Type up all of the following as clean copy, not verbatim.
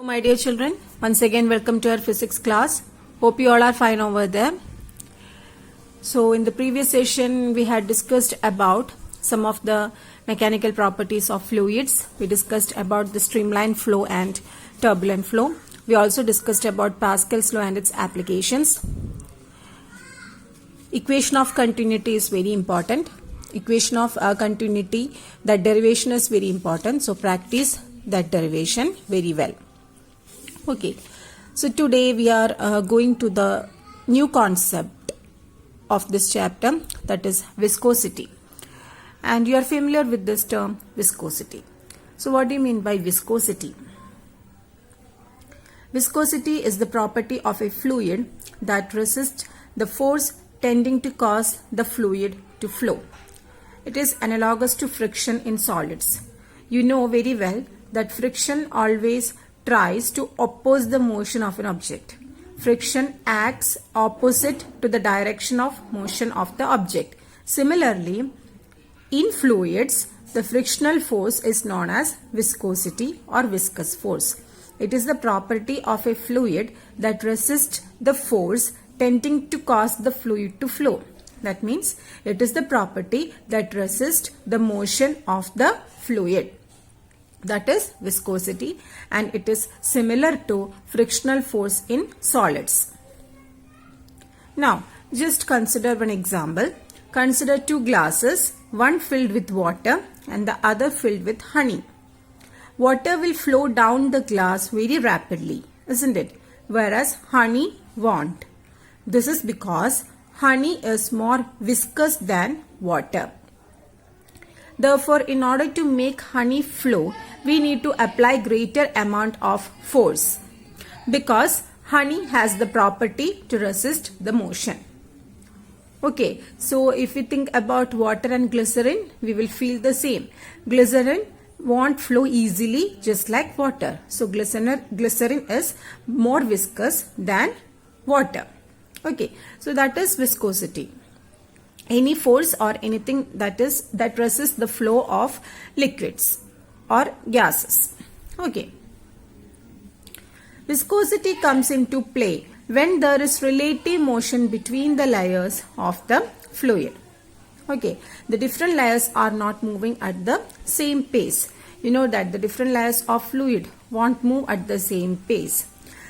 My dear children, once again welcome to our physics class. Hope you all are fine over there. So in the previous session we had discussed about some of the mechanical properties of fluids. We discussed about the streamline flow and turbulent flow. We also discussed about Pascal's law and its applications. Equation of continuity is very important. Equation of continuity, that derivation is very important. So practice that derivation very well. Okay, so today we are going to the new concept of this chapter, that is viscosity. And you are familiar with this term viscosity. So what do you mean by viscosity? Viscosity is the property of a fluid that resists the force tending to cause the fluid to flow. It is analogous to friction in solids. You know very well that friction always tries to oppose the motion of an object. Friction acts opposite to the direction of motion of the object. Similarly, in fluids, the frictional force is known as viscosity or viscous force. It is the property of a fluid that resists the force tending to cause the fluid to flow. That means it is the property that resists the motion of the fluid. That is viscosity, and it is similar to frictional force in solids. Now, just consider one example. Consider two glasses, one filled with water and the other filled with honey. Water will flow down the glass very rapidly, isn't it? Whereas honey won't. This is because honey is more viscous than water. Therefore, in order to make honey flow, we need to apply greater amount of force because honey has the property to resist the motion. Okay, so if we think about water and glycerin, we will feel the same. Glycerin won't flow easily just like water. So glycerin is more viscous than water. Okay, so that is viscosity. Any force or anything that resists the flow of liquids or gases. Okay. Viscosity comes into play when there is relative motion between the layers of the fluid. Okay. The different layers are not moving at the same pace. You know that the different layers of fluid won't move at the same pace.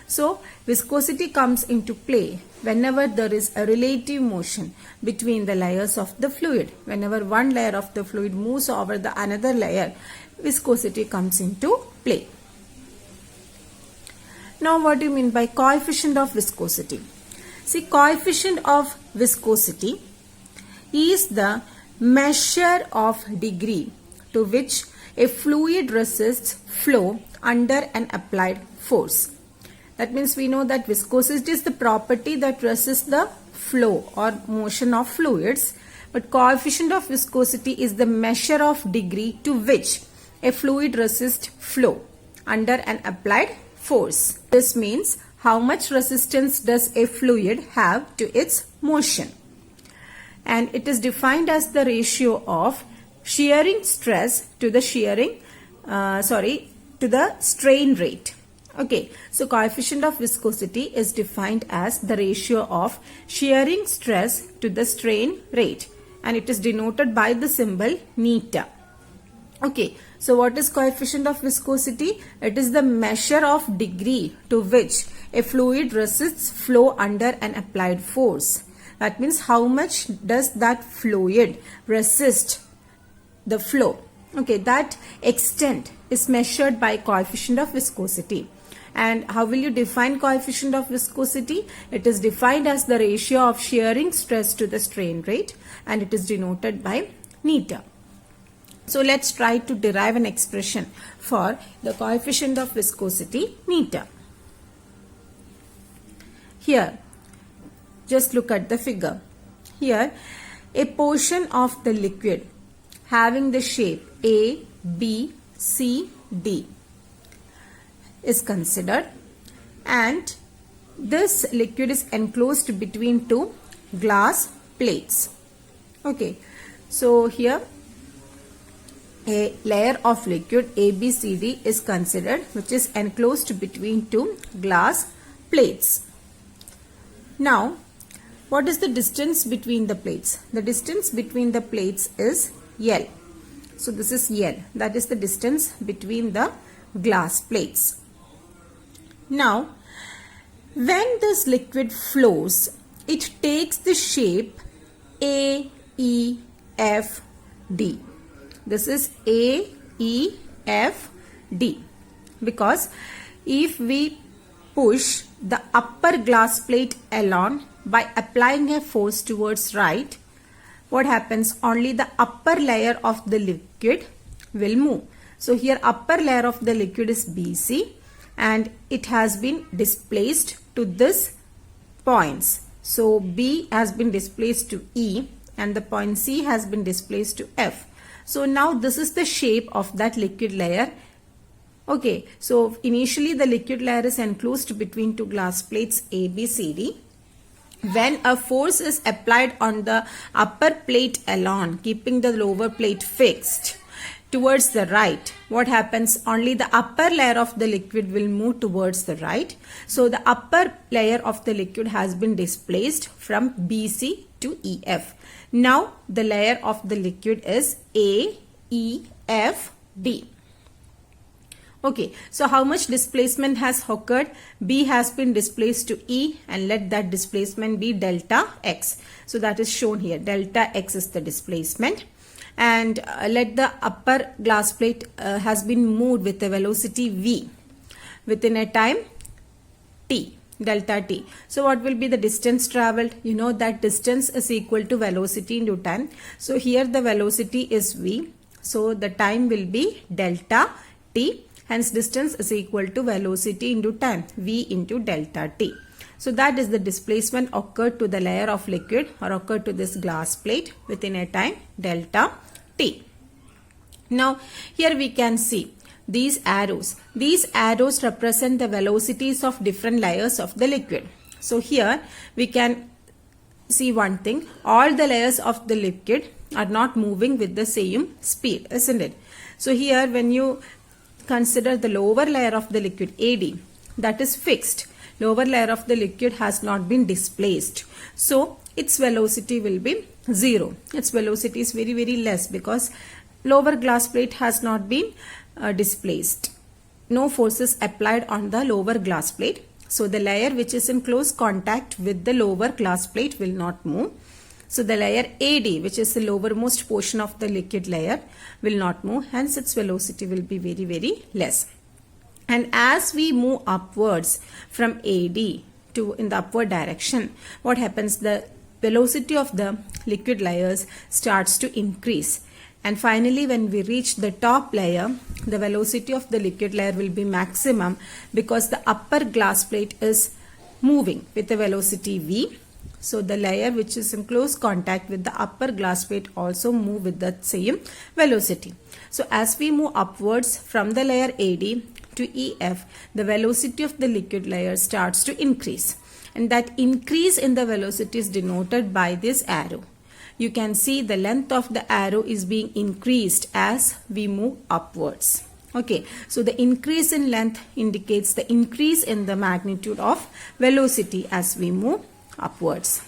So, viscosity comes into play whenever there is a relative motion between the layers of the fluid. Whenever one layer of the fluid moves over the another layer, viscosity comes into play. Now, what do you mean by coefficient of viscosity? See, coefficient of viscosity is the measure of degree to which a fluid resists flow under an applied force. That means we know that viscosity is the property that resists the flow or motion of fluids, but coefficient of viscosity is the measure of degree to which a fluid resists flow under an applied force. This means how much resistance does a fluid have to its motion. And it is defined as the ratio of shearing stress to the strain rate. Okay, so coefficient of viscosity is defined as the ratio of shearing stress to the strain rate, and it is denoted by the symbol neta. Okay, so what is coefficient of viscosity? It is the measure of degree to which a fluid resists flow under an applied force. That means how much does that fluid resist the flow. Okay, that extent is measured by coefficient of viscosity. And how will you define coefficient of viscosity? It is defined as the ratio of shearing stress to the strain rate, and it is denoted by neta. So let's try to derive an expression for the coefficient of viscosity neta. Here, just look at the figure. Here, a portion of the liquid having the shape A, B, C, D is considered, and this liquid is enclosed between two glass plates. Okay, so here a layer of liquid ABCD is considered, which is enclosed between two glass plates. Now, what is the distance between the plates? The distance between the plates is L. So this is L. That is the distance between the glass plates. Now, when this liquid flows, it takes the shape A, E, F, D. This is A, E, F, D. Because if we push the upper glass plate along by applying a force towards right, what happens? Only the upper layer of the liquid will move. So here upper layer of the liquid is BC and it has been displaced to this points. So B has been displaced to E and the point C has been displaced to F. So now this is the shape of that liquid layer. Okay, so initially the liquid layer is enclosed between two glass plates A, B, C, D. When a force is applied on the upper plate alone, keeping the lower plate fixed towards the right, what happens? Only the upper layer of the liquid will move towards the right. So the upper layer of the liquid has been displaced from BC to EF. Now the layer of the liquid is A, E, F, D. Okay, so how much displacement has occurred? B has been displaced to E and let that displacement be delta X. So that is shown here. Delta X is the displacement. And let the upper glass plate has been moved with a velocity V within a time T, delta T. So what will be the distance traveled? You know that distance is equal to velocity into time. So here the velocity is V. So the time will be delta T. Hence distance is equal to velocity into time, V into delta T. So that is the displacement occurred to the layer of liquid or occurred to this glass plate within a time delta T. Now here we can see these arrows. These arrows represent the velocities of different layers of the liquid. So here we can see one thing. All the layers of the liquid are not moving with the same speed, isn't it? So here when you consider the lower layer of the liquid AD, that is fixed. Lower layer of the liquid has not been displaced. So its velocity will be 0. Its velocity is very, very less because lower glass plate has not been displaced. No forces applied on the lower glass plate. So the layer which is in close contact with the lower glass plate will not move. So the layer AD, which is the lowermost portion of the liquid layer, will not move. Hence its velocity will be very, very less. And as we move upwards from AD to in the upward direction, what happens? The velocity of the liquid layers starts to increase. And finally, when we reach the top layer, the velocity of the liquid layer will be maximum because the upper glass plate is moving with a velocity V. So the layer which is in close contact with the upper glass plate also move with the same velocity. So as we move upwards from the layer AD to EF, the velocity of the liquid layer starts to increase. And that increase in the velocity is denoted by this arrow. You can see the length of the arrow is being increased as we move upwards. Okay, so the increase in length indicates the increase in the magnitude of velocity as we move upwards.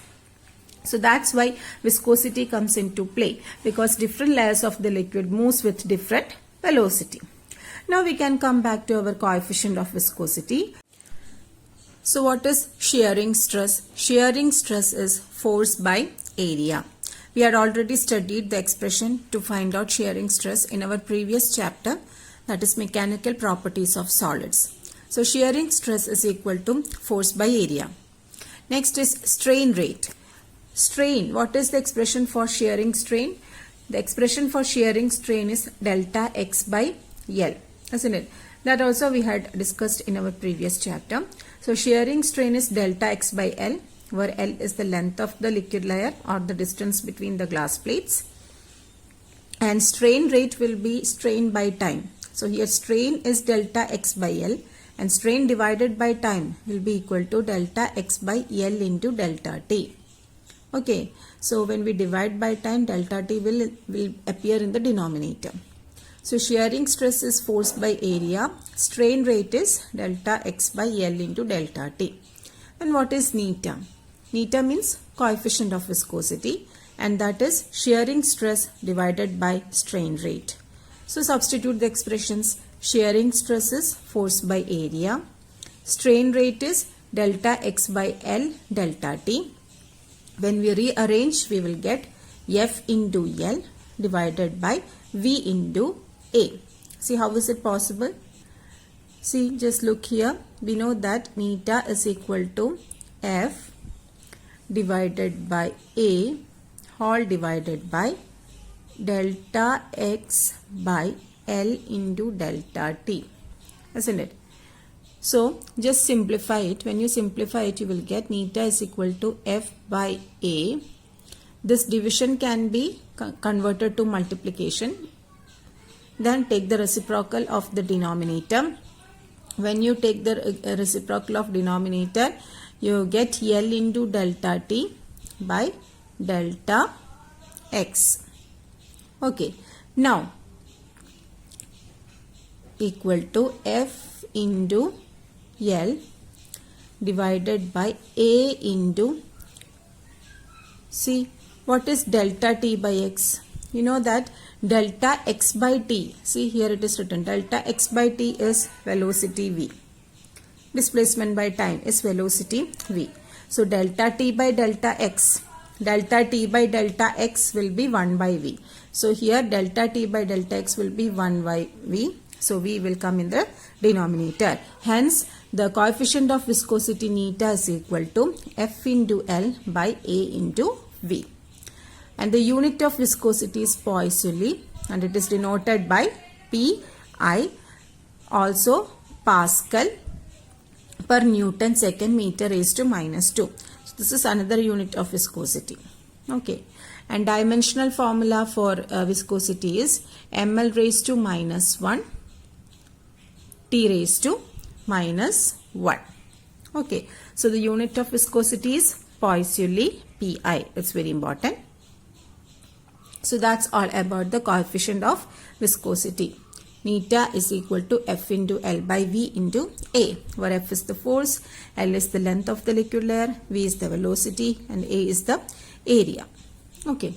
So that's why viscosity comes into play, because different layers of the liquid moves with different velocity. Now we can come back to our coefficient of viscosity. So what is shearing stress? Shearing stress is force by area. We had already studied the expression to find out shearing stress in our previous chapter, that is mechanical properties of solids. So shearing stress is equal to force by area. Next is strain rate. Strain, what is the expression for shearing strain? The expression for shearing strain is delta X by L, isn't it? That also we had discussed in our previous chapter. So shearing strain is delta X by L, where L is the length of the liquid layer or the distance between the glass plates. And strain rate will be strain by time. So here strain is delta X by L. And strain divided by time will be equal to delta X by L into delta T. Okay, so when we divide by time, delta T will appear in the denominator. So shearing stress is force by area. Strain rate is delta x by L into delta T. And what is neta? Neta means coefficient of viscosity, and that is shearing stress divided by strain rate. So substitute the expressions. Shearing stress is force by area. Strain rate is delta x by L delta T. When we rearrange, we will get F into L divided by V into A. See, how is it possible? See, just look here. We know that neta is equal to F divided by A all divided by delta x by L into delta T, isn't it? So just simplify it. When you simplify it, you will get neta is equal to F by A. This division can be converted to multiplication. Then take the reciprocal of the denominator. When you take the reciprocal of denominator, you get L into delta T by delta X. Okay. Now equal to F into L divided by A into, see, what is delta T by X? You know that delta X by T, see here it is written, delta X by T is velocity V. Displacement by time is velocity V. So delta T by delta X will be 1 by V. So here delta T by delta X will be 1 by V. So V will come in the denominator. Hence, the coefficient of viscosity neta is equal to F into L by A into V. And the unit of viscosity is Poiseuille, and it is denoted by Pi, also Pascal per Newton second meter raised to minus 2. So this is another unit of viscosity. Okay. And dimensional formula for viscosity is ml raised to minus 1, T raised to minus 1. Okay. So the unit of viscosity is Poiseuille, Pi. It's very important. So that's all about the coefficient of viscosity. Neta is equal to F into L by V into A, where F is the force, L is the length of the liquid layer, V is the velocity, and A is the area. Okay.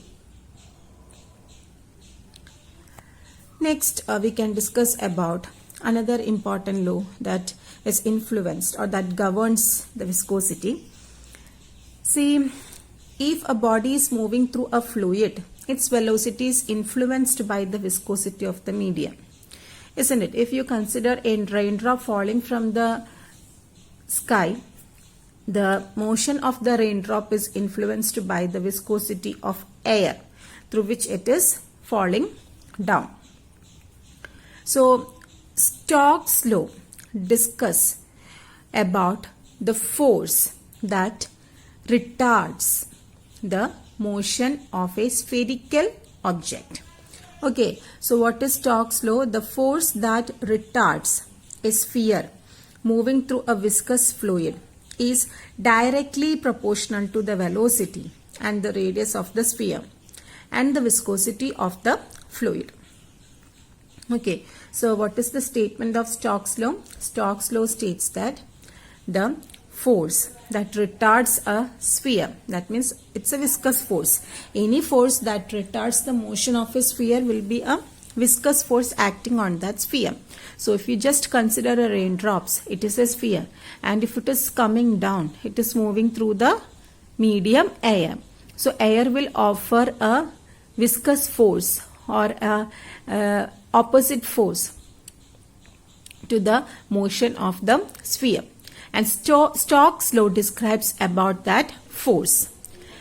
Next, we can discuss about another important law that is influenced or that governs the viscosity. See, if a body is moving through a fluid, its velocity is influenced by the viscosity of the medium, isn't it? If you consider a raindrop falling from the sky, the motion of the raindrop is influenced by the viscosity of air through which it is falling down. So Stokes' law discuss about the force that retards the motion of a spherical object. Okay, so what is Stokes' law? The force that retards a sphere moving through a viscous fluid is directly proportional to the velocity and the radius of the sphere and the viscosity of the fluid. Okay, so what is the statement of Stokes' law? Stokes' law states that the force that retards a sphere, that means it's a viscous force. Any force that retards the motion of a sphere will be a viscous force acting on that sphere. So if you just consider a raindrops, it is a sphere, and if it is coming down, it is moving through the medium air. So air will offer a viscous force or a opposite force to the motion of the sphere. And Stokes' law describes about that force.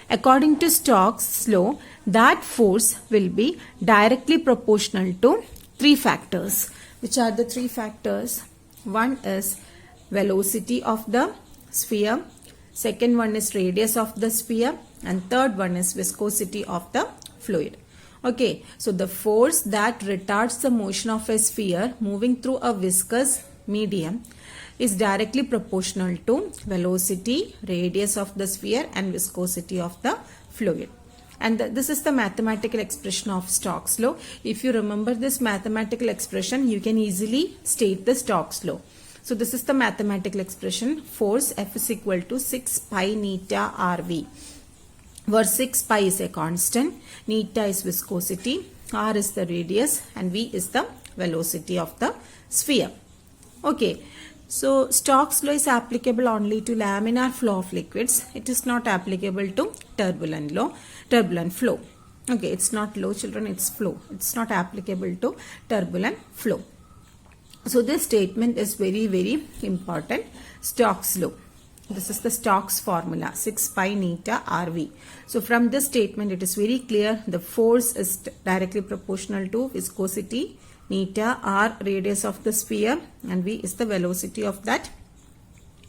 According to Stokes' law, that force will be directly proportional to three factors. Which are the three factors? One is velocity of the sphere, second one is radius of the sphere, and third one is viscosity of the fluid. Okay, so the force that retards the motion of a sphere moving through a viscous medium is directly proportional to velocity, radius of the sphere, and viscosity of the fluid. And this is the mathematical expression of Stokes law. If you remember this mathematical expression, you can easily state the Stokes law. So this is the mathematical expression. Force F is equal to 6 pi neta RV, where 6 pi is a constant, neta is viscosity, R is the radius, and V is the velocity of the sphere. Okay, so Stokes law is applicable only to laminar flow of liquids. It is not applicable to turbulent flow. Okay, it's not law, children, it's flow. It's not applicable to turbulent flow. So this statement is very, very important. Stokes law. This is the Stokes formula, 6 pi neta RV. So from this statement, it is very clear the force is directly proportional to viscosity, neta, R radius of the sphere, and V is the velocity of that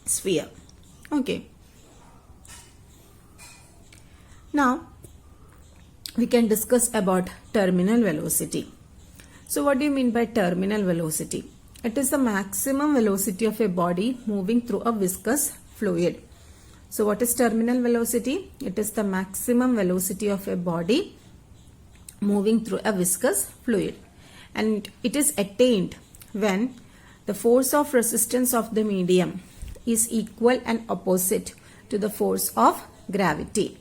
sphere. Okay. Now, we can discuss about terminal velocity. So what do you mean by terminal velocity? It is the maximum velocity of a body moving through a viscous fluid. So what is terminal velocity? It is the maximum velocity of a body moving through a viscous fluid, and it is attained when the force of resistance of the medium is equal and opposite to the force of gravity.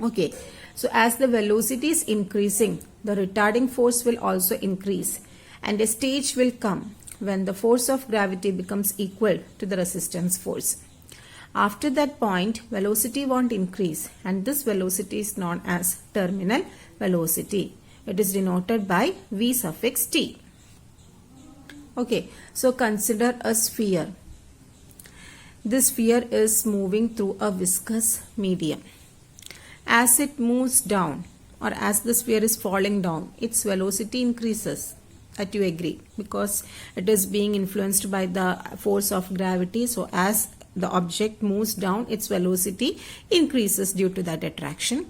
Okay, so as the velocity is increasing, the retarding force will also increase, and a stage will come when the force of gravity becomes equal to the resistance force. After that point, velocity won't increase, and this velocity is known as terminal velocity. It is denoted by V suffix T. Okay, so consider a sphere. This sphere is moving through a viscous medium. As it moves down, or as the sphere is falling down, its velocity increases. That you agree, because it is being influenced by the force of gravity. So as the object moves down, its velocity increases due to that attraction.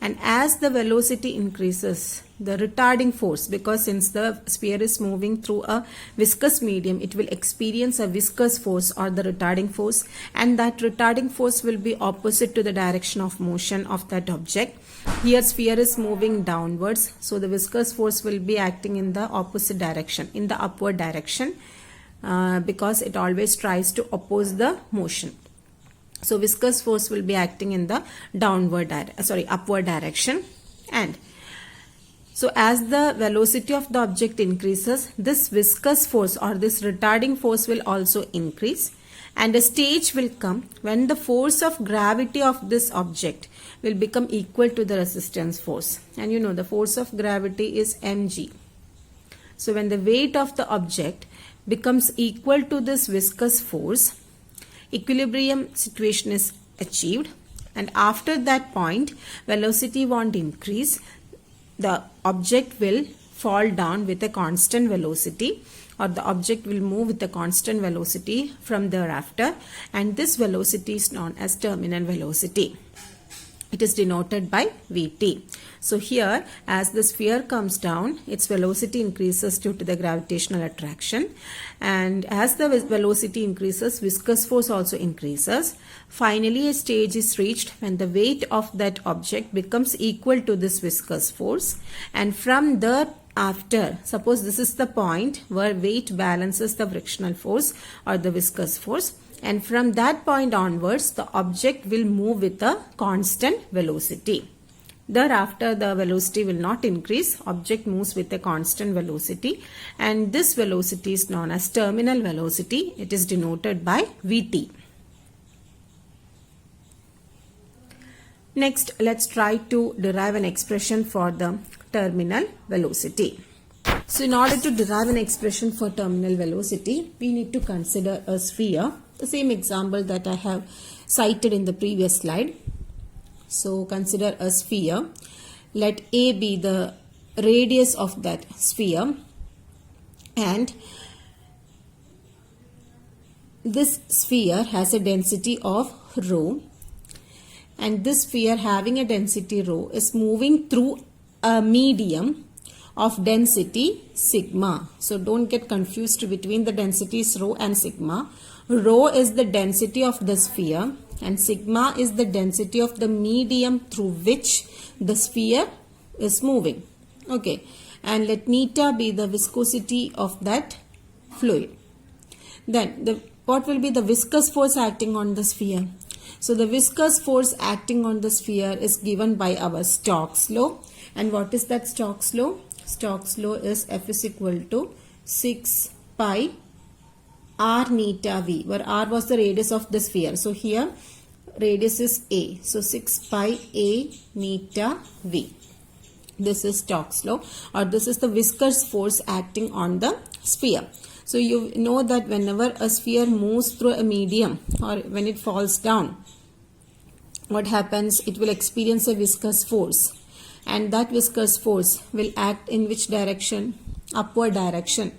And as the velocity increases, the retarding force, because since the sphere is moving through a viscous medium, it will experience a viscous force or the retarding force, and that retarding force will be opposite to the direction of motion of that object. Here sphere is moving downwards, so the viscous force will be acting in the opposite direction, in the upward direction, because it always tries to oppose the motion. So viscous force will be acting in the upward direction. And so as the velocity of the object increases, this viscous force or this retarding force will also increase, and a stage will come when the force of gravity of this object will become equal to the resistance force. And you know the force of gravity is mg. So when the weight of the object becomes equal to this viscous force, equilibrium situation is achieved, and after that point, velocity won't increase. The object will fall down with a constant velocity, or the object will move with a constant velocity from thereafter, and this velocity is known as terminal velocity. It is denoted by Vt. So here, as the sphere comes down, its velocity increases due to the gravitational attraction, and as the velocity increases, viscous force also increases. Finally, a stage is reached when the weight of that object becomes equal to this viscous force, and from thereafter, suppose this is the point where weight balances the frictional force or the viscous force, and from that point onwards, the object will move with a constant velocity. Thereafter, the velocity will not increase. Object moves with a constant velocity, and this velocity is known as terminal velocity. It is denoted by Vt. Next, let's try to derive an expression for the terminal velocity. So in order to derive an expression for terminal velocity, we need to consider a sphere. The same example that I have cited in the previous slide. So consider a sphere. Let A be the radius of that sphere, and this sphere has a density of rho, and this sphere having a density rho is moving through a medium of density sigma. So don't get confused between the densities rho and sigma. Rho is the density of the sphere, and sigma is the density of the medium through which the sphere is moving. Okay, and let neta be the viscosity of that fluid. Then what will be the viscous force acting on the sphere? So the viscous force acting on the sphere is given by our Stokes law. And what is that Stokes law? Stokes law is F is equal to 6 pi r neta v, where r was the radius of the sphere. So here radius is a. So 6 pi a neta v. This is Stokes law, or this is the viscous force acting on the sphere. So you know that whenever a sphere moves through a medium or when it falls down, what happens? It will experience a viscous force, and that viscous force will act in which direction? Upward direction.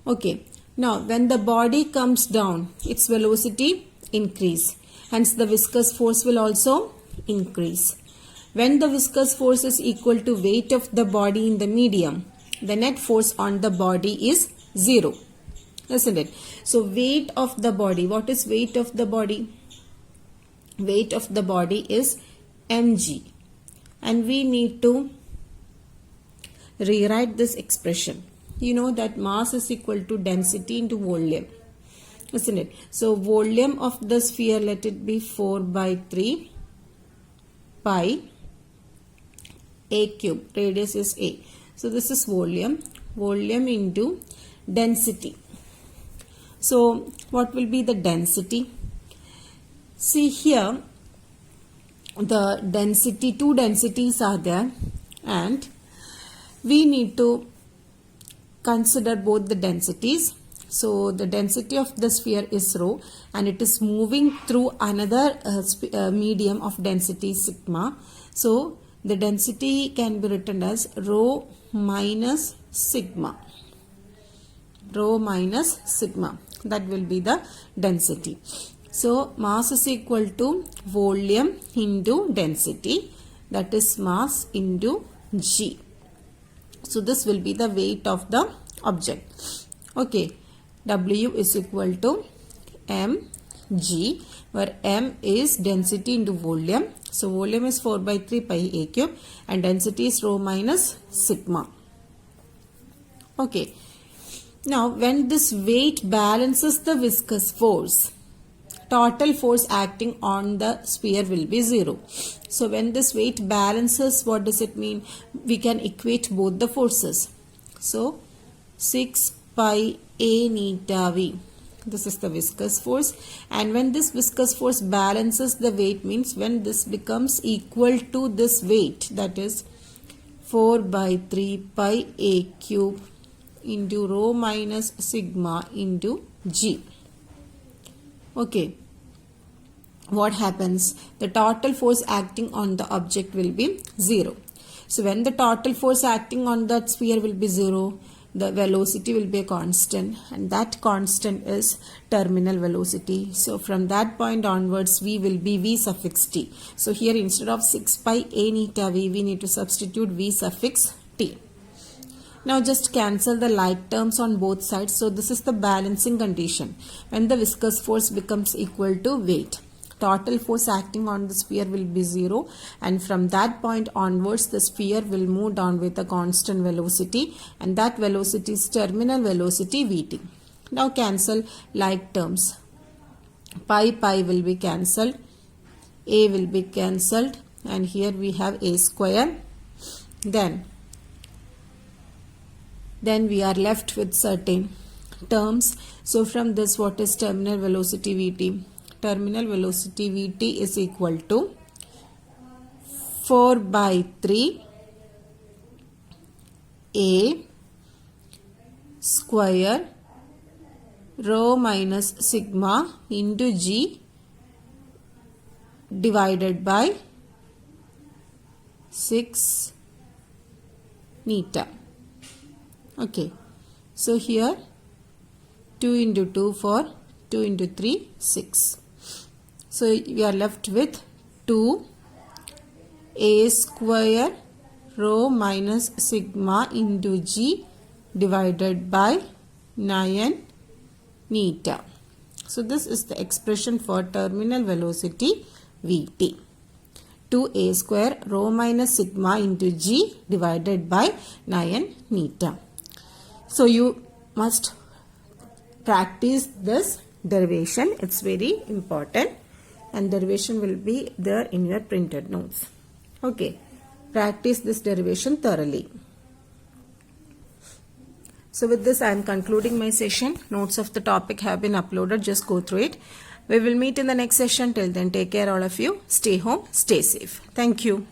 Okay. Now when the body comes down, its velocity increase. Hence the viscous force will also increase. When the viscous force is equal to weight of the body in the medium, the net force on the body is 0. Isn't it? So weight of the body. What is weight of the body? Weight of the body is mg. And we need to rewrite this expression. You know that mass is equal to density into volume. Isn't it? So volume of the sphere, let it be 4 by 3 pi a cube. Radius is a. So this is volume. Volume into density. So what will be the density? See here, the density, two densities are there, and we need to consider both the densities. So the density of the sphere is rho, and it is moving through another medium of density sigma. So the density can be written as rho minus sigma. Rho minus sigma. That will be the density. So mass is equal to volume into density. That is mass into g. So this will be the weight of the object. Okay. W is equal to mg, where m is density into volume. So volume is 4 by 3 pi a cube, and density is rho minus sigma. Okay. Now when this weight balances the viscous force, total force acting on the sphere will be 0. So when this weight balances, what does it mean? We can equate both the forces. So 6 pi a neta v. This is the viscous force, and when this viscous force balances the weight, means when this becomes equal to this weight, that is 4 by 3 pi a cube into rho minus sigma into g. Okay. What happens? The total force acting on the object will be 0. So when the total force acting on that sphere will be 0, the velocity will be a constant, and that constant is terminal velocity. So from that point onwards, v will be v suffix t. So here instead of 6 pi a neta v, we need to substitute v suffix t. Now just cancel the like terms on both sides. So this is the balancing condition. When the viscous force becomes equal to weight, total force acting on the sphere will be 0, and from that point onwards the sphere will move down with a constant velocity, and that velocity is terminal velocity vt. Now cancel like terms. Pi will be cancelled, a will be cancelled, and here we have a square. Then we are left with certain terms. So from this, what is terminal velocity vt? Terminal velocity vt is equal to 4 by 3 a square rho minus sigma into g divided by 6 neta. Okay, so here 2 into 2 for 2 into 3, 6. So we are left with 2 a square rho minus sigma into g divided by 9 neta. So this is the expression for terminal velocity Vt. 2a square rho minus sigma into g divided by 9 meter. So you must practice this derivation. It's very important, and derivation will be there in your printed notes. Okay, practice this derivation thoroughly. So with this, I am concluding my session. Notes of the topic have been uploaded. Just go through it. We will meet in the next session. Till then, take care all of you. Stay home, stay safe. Thank you.